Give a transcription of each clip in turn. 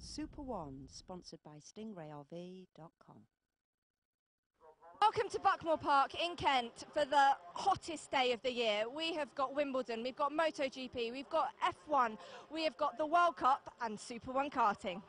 Super One, sponsored by StingrayRV.com. Welcome to Buckmore Park in Kent for the hottest day of the year. We have got Wimbledon, we've got MotoGP, we've got F1, we have got the World Cup and Super One karting.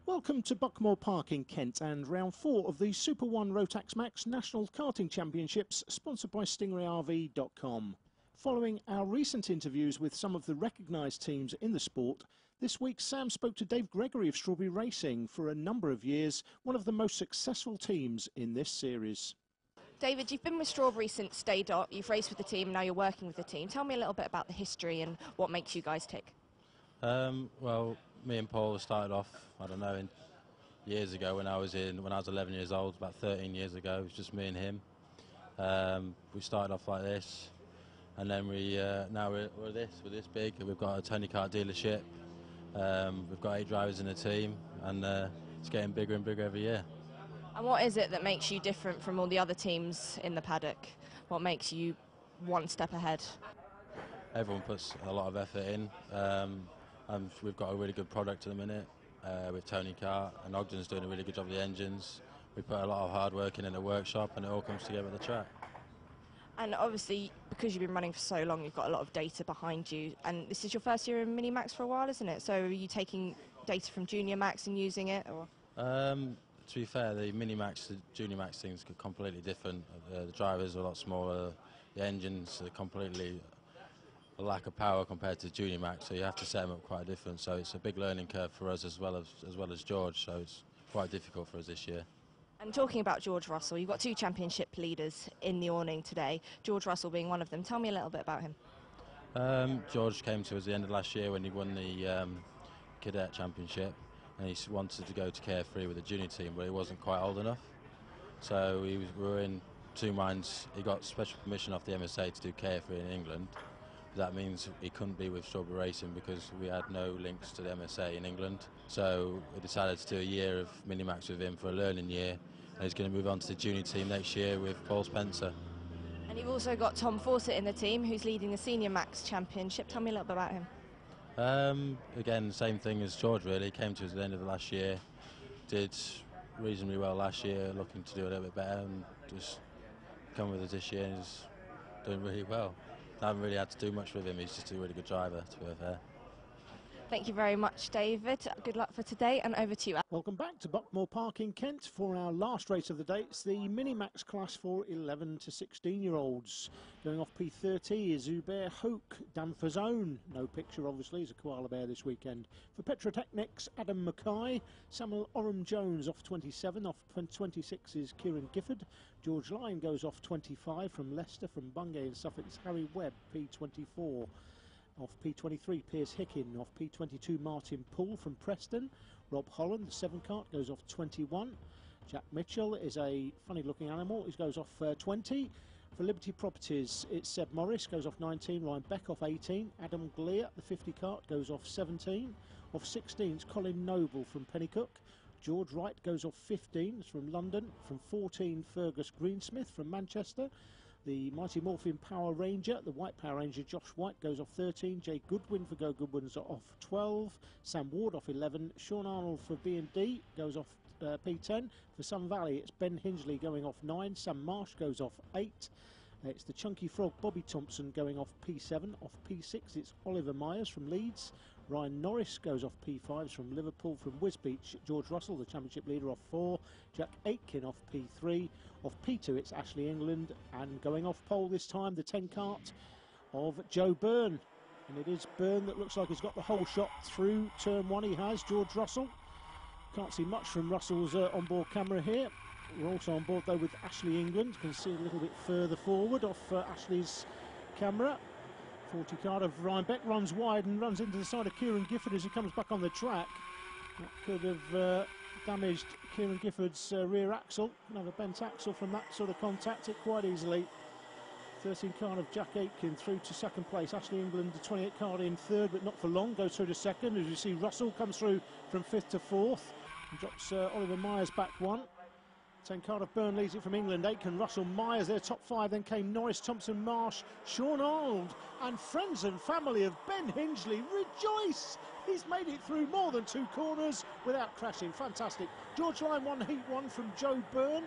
Welcome to Buckmore Park in Kent and round 4 of the Super One Rotax Max National Karting Championships, sponsored by StingrayRV.com. Following our recent interviews with some of the recognised teams in the sport, this week Sam spoke to Dave Gregory of Strawberry Racing, for a number of years one of the most successful teams in this series. David, you've been with Strawberry since day dot, you've raced with the team, now you're working with the team. Tell me a little bit about the history and what makes you guys tick. Well, me and Paul started off, I don't know, years ago when I was 11 years old, about 13 years ago. It was just me and him. We started off like this, and then now we're this big. We've got a Tony Kart dealership. We've got 8 drivers in the team, and it's getting bigger and bigger every year. And what is it that makes you different from all the other teams in the paddock? What makes you one step ahead? Everyone puts a lot of effort in. And we've got a really good product at the minute with Tony Kart, and Ogden's doing a really good job with the engines. We put a lot of hard work in the workshop, and it all comes together at the track. And obviously, because you've been running for so long, you've got a lot of data behind you. And this is your first year in Mini Max for a while, isn't it? So are you taking data from Junior Max and using it? Or? To be fair, the Mini Max, the Junior Max things are completely different. The drivers are a lot smaller. The engines are completely a lack of power compared to Junior Max, so you have to set them up quite different. So it's a big learning curve for us as well as George. So it's quite difficult for us this year. And talking about George Russell, you've got 2 championship leaders in the awning today, George Russell being one of them. Tell me a little bit about him. George came to us at the end of last year when he won the cadet championship, and he wanted to go to Carefree with the junior team, but he wasn't quite old enough. So we were in 2 minds. He got special permission off the MSA to do Carefree in England. That means he couldn't be with Strawberry Racing because we had no links to the MSA in England. So we decided to do a year of Mini-Max with him for a learning year, and he's going to move on to the junior team next year with Paul Spencer. And you've also got Tom Fawcett in the team, who's leading the Senior Max Championship. Tell me a little bit about him. Again, same thing as George really. Came to us at the end of the last year, did reasonably well last year, looking to do a little bit better, and just come with us this year and is doing really well. I haven't really had to do much with him. He's just a really good driver, to be fair. Thank you very much, David. Good luck for today, and over to you. Welcome back to Buckmore Park in Kent for our last race of the day. It's the Mini-Max class for 11 to 16-year-olds. Going off P30 is Zubair Hoke, Danfor's own. No picture, obviously, he's a koala bear this weekend. For Petrotechnics, Adam Mackay. Samuel Oram-Jones off 27. Off 26 is Kieran Gifford. George Lyon goes off 25 from Leicester. From Bungay in Suffolk, it's Harry Webb, P24. Off P23, Piers Hickin. Off P22, Martin Poole from Preston. Rob Holland, the 7 kart, goes off 21. Jack Mitchell is a funny-looking animal. He goes off 20. For Liberty Properties, it's Seb Morris, goes off 19. Ryan Beck off 18. Adam Glear, the 50 kart, goes off 17. Off 16 is Colin Noble from Pennycook. George Wright goes off 15. It's from London. From 14, Fergus Greensmith from Manchester. The Mighty Morphin Power Ranger, the White Power Ranger, Josh White, goes off 13. Jay Goodwin for Go Goodwins off 12. Sam Ward off 11. Sean Arnold for B&D goes off P10. For Sun Valley, it's Ben Hingley going off 9. Sam Marsh goes off 8. It's the Chunky Frog, Bobby Thompson, going off P7. Off P6, it's Oliver Myers from Leeds. Ryan Norris goes off P5s from Liverpool. From Wisbeach, George Russell, the championship leader, off 4. Jack Aitken off P3. Off P2, it's Ashley England. And going off pole this time, the 10 kart of Joe Byrne. And it is Byrne that looks like he's got the whole shot through turn one. He has. George Russell. Can't see much from Russell's onboard camera here. We're also on board though with Ashley England. You can see a little bit further forward off Ashley's camera. 40 card of Ryan Beck runs wide and runs into the side of Kieran Gifford as he comes back on the track. That could have damaged Kieran Gifford's rear axle. Another bent axle from that sort of contact it quite easily. 13 card of Jack Aitken through to second place. Ashley England, the 28 card in third, but not for long. Goes through to second. As you see, Russell comes through from fifth to fourth. And drops Oliver Myers back one. 10 card of Byrne leads it from England. Aitken, Russell, Myers, their top five. Then came Norris, Thompson, Marsh, Sean Arnold, and friends and family of Ben Hingley. Rejoice! He's made it through more than two corners without crashing. Fantastic. George Lyon won heat one from Joe Byrne.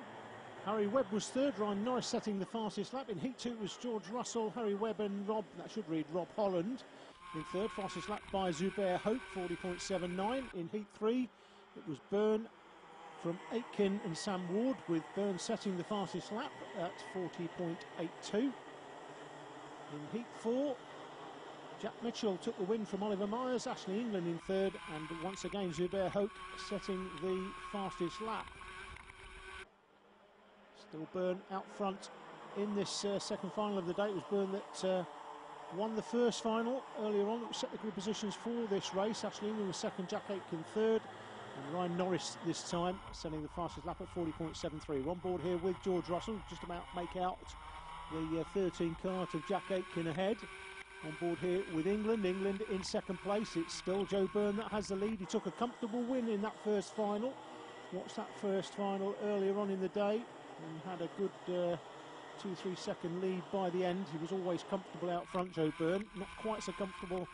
Harry Webb was third. Ryan Norris setting the fastest lap. In heat two it was George Russell, Harry Webb and Rob, that should read Rob Holland. In third, fastest lap by Zubair Hope, 40.79. In heat three it was Byrne from Aitken and Sam Ward, with Byrne setting the fastest lap at 40.82. In heat four, Jack Mitchell took the win from Oliver Myers, Ashley England in third, and once again Zubair Hope setting the fastest lap. Still Byrne out front in this second final of the day. It was Byrne that won the first final earlier on. It was set the grid positions for this race. Ashley England was second, Jack Aitken third, and Ryan Norris this time setting the fastest lap at 40.73. We're on board here with George Russell, just about make out the 13 cart of Jack Aitken ahead. On board here with England in second place. It's still Joe Byrne that has the lead. He took a comfortable win in that first final. Watched that first final earlier on in the day and had a good 2-3 second lead by the end. He was always comfortable out front, Joe Byrne. Not quite so comfortable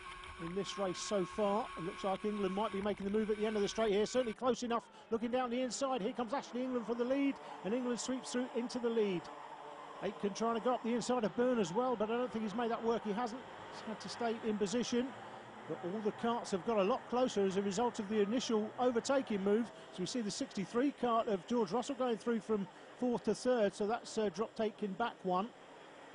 in this race so far. It looks like England might be making the move at the end of the straight here. Certainly close enough. Looking down the inside. Here comes Ashley England for the lead, and England sweeps through into the lead. Aitken trying to go up the inside of Byrne as well, but I don't think he's made that work. He hasn't. He's had to stay in position. But all the carts have got a lot closer as a result of the initial overtaking move. So we see the 63 cart of George Russell going through from fourth to third, so that's dropped Aitken back one.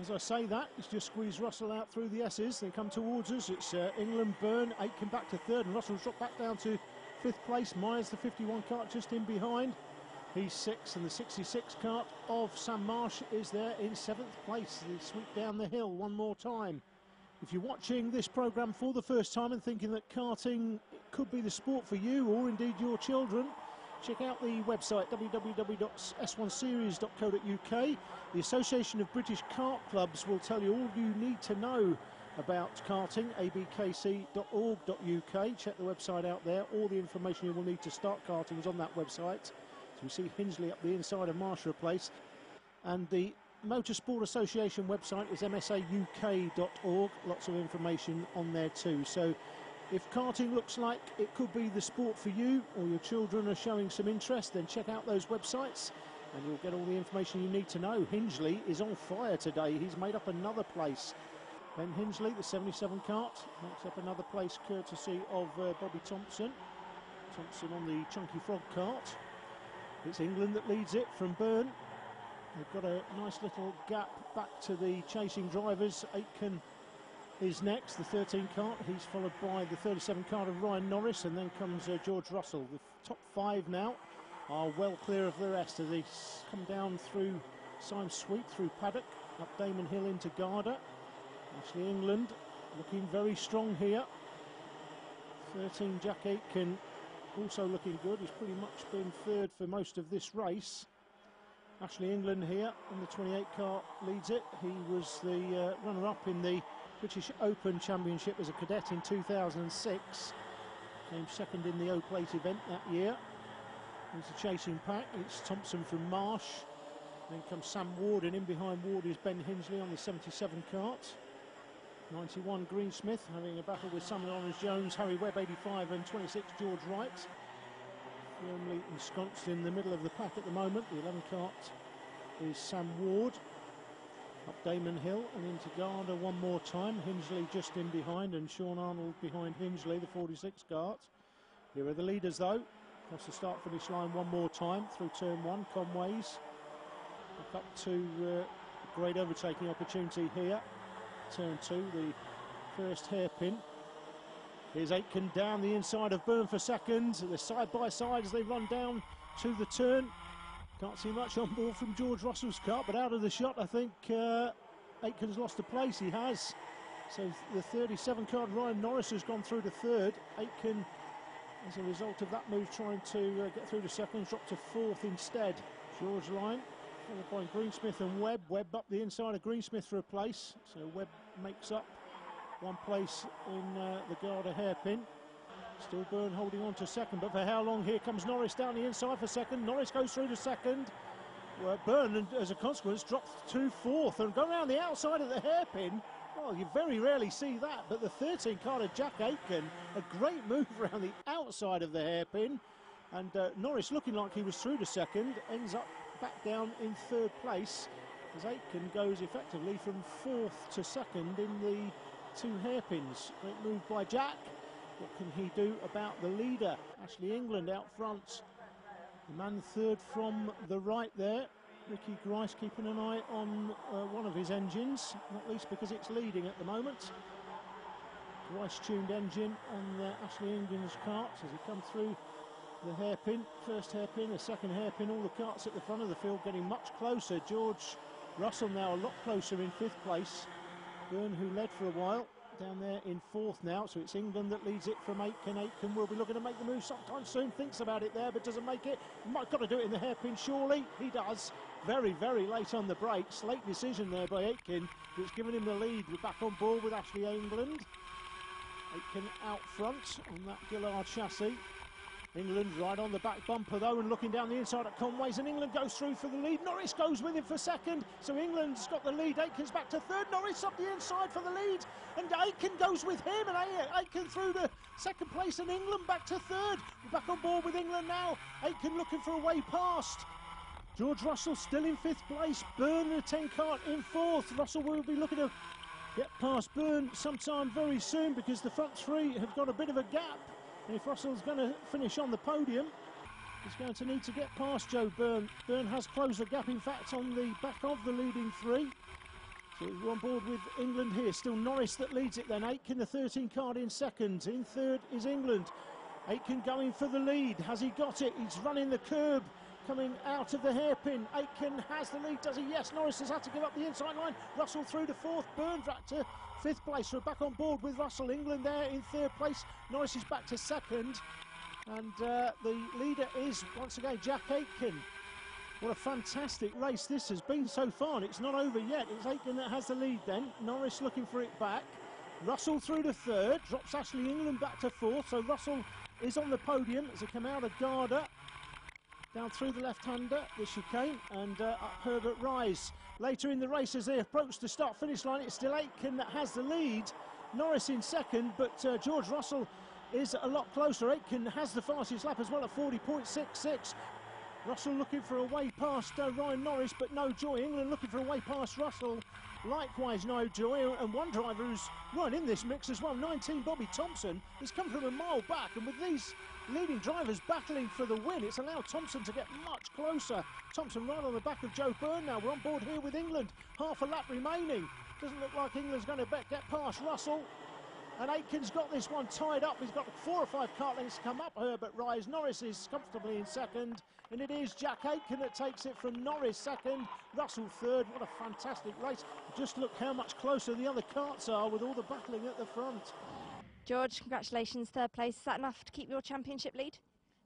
As I say that, it's just squeezed Russell out through the S's. They come towards us. It's England, Byrne, Aitken back to third, and Russell's dropped back down to fifth place. Myers, the 51 cart, just in behind. He's sixth, and the 66 cart of Sam Marsh is there in seventh place. They sweep down the hill one more time. If you're watching this programme for the first time and thinking that karting could be the sport for you or indeed your children, check out the website www.s1series.co.uk. The Association of British Kart Clubs will tell you all you need to know about karting, abkc.org.uk. Check the website out there. All the information you will need to start karting is on that website. So we see Hingley up the inside of Marsha Place. And the Motorsport Association website is msauk.org. Lots of information on there too. So if karting looks like it could be the sport for you, or your children are showing some interest, then check out those websites and you'll get all the information you need to know. Hingley is on fire today. He's made up another place. Ben Hingley, the 77 cart, makes up another place courtesy of Bobby Thompson. Thompson on the Chunky Frog cart. It's England that leads it from Byrne. They've got a nice little gap back to the chasing drivers. Aitken is next, the 13 cart. He's followed by the 37 cart of Ryan Norris, and then comes George Russell. The top five now are well clear of the rest as they come down through Symes Sweet, through Paddock, up Damon Hill into Garda. Ashley England looking very strong here. 13 Jack Aitken also looking good. He's pretty much been third for most of this race. Ashley England here in the 28 cart leads it. He was the runner-up in the British Open Championship as a cadet in 2006. Came second in the O-Plate event that year. There's the chasing pack. It's Thompson from Marsh. Then comes Sam Ward, and in behind Ward is Ben Hingley on the 77 cart. 91 Greensmith having a battle with Samuel Orange-Jones, Harry Webb 85 and 26 George Wright. Firmly ensconced in the middle of the pack at the moment. The 11 cart is Sam Ward. Up Damon Hill and into Garda one more time. Hingley just in behind, and Sean Arnold behind Hingley, the 46 cart. Here are the leaders though. Across the start-finish line one more time through turn one. Conways. Back up to a great overtaking opportunity here. turn 2, the first hairpin. Here's Aitken down the inside of Byrne for second. They're side by side as they run down to the turn. Can't see much on board from George Russell's kart, but out of the shot, I think Aitken's lost a place. He has. So the 37 card Ryan Norris has gone through to third. Aitken, as a result of that move, trying to get through to second, dropped to fourth instead. George Lyon, followed by Greensmith and Webb. Webb up the inside of Greensmith for a place. So Webb makes up one place in the Garda hairpin. Still Byrne holding on to second, but for how long? Here comes Norris down the inside for second. Norris goes through to second. Byrne, as a consequence, drops to fourth and go around the outside of the hairpin. Well, you very rarely see that, but the 13 card of Jack Aitken, a great move around the outside of the hairpin. And Norris, looking like he was through to second, ends up back down in third place as Aitken goes effectively from fourth to second in the 2 hairpins. Great move by Jack. What can he do about the leader? Ashley England out front. The man third from the right there. Ricky Grice keeping an eye on one of his engines, not least because it's leading at the moment. Grice tuned engine on Ashley England's karts as he comes through the hairpin. First hairpin, the second hairpin, all the karts at the front of the field getting much closer. George Russell now a lot closer in 5th place. Byrne, who led for a while, down there in 4th now, so it's England that leads it from Aitken. Aitken will be looking to make the move sometime soon, thinks about it there, but doesn't make it. Might got to do it in the hairpin, surely. He does. Very, very late on the brakes. Late decision there by Aitken, which given him the lead. We're back on board with Ashley England. Aitken out front on that Gillard chassis. England right on the back bumper though, and looking down the inside at Conway's, and England goes through for the lead. Norris goes with him for second, so England's got the lead. Aitken's back to third. Norris up the inside for the lead, and Aitken goes with him, and Aitken through to second place, and England back to third. We're back on board with England now. Aitken looking for a way past. George Russell still in 5th place. Byrne and a 10 cart in 4th. Russell will be looking to get past Byrne sometime very soon because the front 3 have got a bit of a gap. And if Russell's going to finish on the podium, he's going to need to get past Joe Byrne. Byrne has closed the gap, in fact, on the back of the leading 3. So we're on board with England here. Still Norris that leads it then. Aitken, the 13 card in second. In third is England. Aitken going for the lead. Has he got it? He's running the curb. Coming out of the hairpin. Aitken has the lead, does he? Yes, Norris has had to give up the inside line. Russell through to 4th, Byrne back to 5th place. So back on board with Russell. England there in 3rd place. Norris is back to 2nd. And the leader is, once again, Jack Aitken. What a fantastic race this has been so far, and it's not over yet. It's Aitken that has the lead then. Norris looking for it back. Russell through to 3rd, drops Ashley England back to 4th. So Russell is on the podium as they come out of Garda. Down through the left-hander, the chicane, and up Herbert Rise. Later in the race, as they approach the start-finish line, it's still Aitken that has the lead. Norris in second, but George Russell is a lot closer. Aitken has the fastest lap as well at 40.66. Russell looking for a way past Ryan Norris, but no joy. England looking for a way past Russell. Likewise, no joy. And one driver who's right in this mix as well, 19, Bobby Thompson, has come from a mile back. And with these leading drivers battling for the win, it's allowed Thompson to get much closer. Thompson right on the back of Joe Byrne now. We're on board here with England. Half a lap remaining. Doesn't look like England's going to get past Russell. And Aitken's got this one tied up. He's got 4 or 5 kart lengths to come up Herbert Rise. Norris is comfortably in second. And it is Jack Aitken that takes it from Norris second, Russell third. What a fantastic race. Just look how much closer the other karts are with all the battling at the front. George, congratulations, 3rd place. Is that enough to keep your championship lead?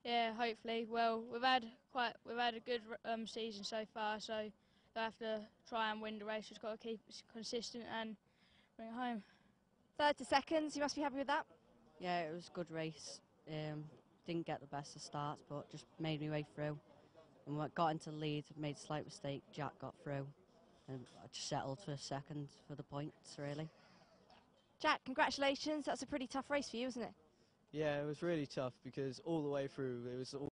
Yeah, hopefully. Well, we've had a good season so far, so we have to try and win the race. We've got to keep it consistent and bring it home. 3rd to 2nd, you must be happy with that? Yeah, it was a good race. Didn't get the best of starts, but just made my way through. And when I got into the lead, made a slight mistake. Jack got through, and I just settled for 2nd for the points, really. Jack, congratulations. That's a pretty tough race for you, isn't it? Yeah, it was really tough because all the way through it was all